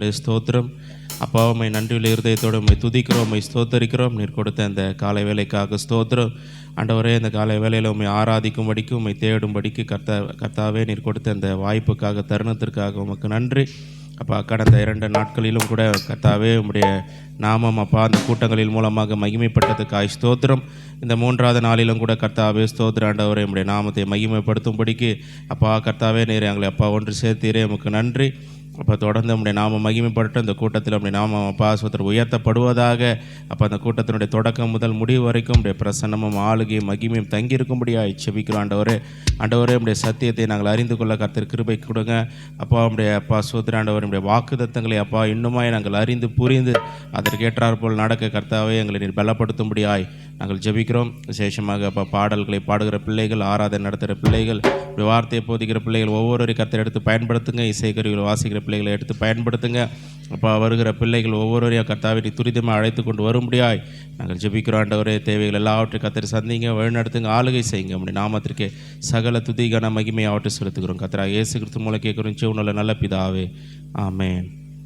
ஆண்டவரே ஸ்தோத்திரம். அப்பா, உம்மை நன்றியுள்ள இருதயத்தோடு உம்மை துதிக்கிறோம், உம்மை ஸ்தோத்தரிக்கிறோம். நீர் கொடுத்த இந்த காலை வேலைக்காக ஸ்தோத்திரம். ஆண்டவரே, இந்த காலை வேளையில் உம்மை ஆராதிக்கும்படிக்கு, உம்மை தேடும்படிக்கு கர்த்தாவே நீர் கொடுத்த இந்த வாய்ப்புக்காக, தருணத்திற்காக உமக்கு நன்றி. அப்பா, கடந்த 2 நாட்களிலும் கூட கர்த்தாவே உம்முடைய நாமம் அப்பா அந்த கூட்டங்களின் மூலமாக மகிமைப்பட்டதுக்காய் ஸ்தோத்திரம். இந்த 3வது நாளிலும் கூட கர்த்தாவே ஸ்தோத்திர ஆண்டவரே, உம்முடைய நாமத்தை மகிமைப்படுத்தும்படிக்கு அப்பா கர்த்தாவே நீர் எங்களை அப்பா ஒன்று சேர்த்தீரே, உமக்கு நன்றி. அப்போ தொடர்ந்து நம்முடைய நாமம் மகிமைப்பட்டு இந்த கூட்டத்தில் நம்முடைய நாமம் அப்பா ஸ்தோத்திரம் உயர்த்தப்படுவதாக. அப்போ அந்த கூட்டத்தினுடைய தொடக்கம் முதல் முடிவு வரைக்கும் உடைய பிரசன்னமும் ஆளுகையும் மகிமையும் தங்கியிருக்கும்படியாக செபிக்கிறோம். ஆண்டவரே உடைய சத்தியத்தை நாங்கள் அறிந்து கொள்ள கர்த்தர் கிருபை கொடுங்க. அப்பா உடைய அப்பா ஸ்தோத்திர ஆண்டவரே, உடைய வாக்குத்தத்தங்களை அப்பா இன்னுமாய் நாங்கள் அறிந்து புரிந்து அதற்கேற்றாற்போல் நடக்க கர்த்தாவே எங்களை நீர் பலப்படுத்தும்படியாய் நாங்கள் ஜெபிக்கிறோம். விசேஷமாக அப்போ பாடல்களை பாடுகிற பிள்ளைகள், ஆராதனை நடத்துகிற பிள்ளைகள், வார்த்தையை போதிக்கிற பிள்ளைகள் ஒவ்வொருவரையும் கர்த்தர் எடுத்து பயன்படுத்துங்க. இசைக்கருவிகள் வாசிக்கிற பிள்ளைகளை எடுத்து பயன்படுத்துங்க. அப்போ வருகிற பிள்ளைகள் ஒவ்வொருவரையும் கர்த்தாவை துரிதமாக அழைத்து கொண்டு வரும்படியாய் நாங்கள் ஜெபிக்கிறோம். ஆண்டவரே, தேவைகள் எல்லாவற்றையும் கர்த்தர் சந்திங்க, வழிநடத்துங்க, ஆளுகை செய்யுங்க. நம்முடைய நாமத்திற்கு சகல துதிகான மகிமையை ஆவற்றை செலுத்துகிறோம். கர்த்தராகிய இயேசு கிறிஸ்து மூலம் கேட்கிறோம், ஜீவனுள்ள நல்ல பிதாவே, ஆமென்.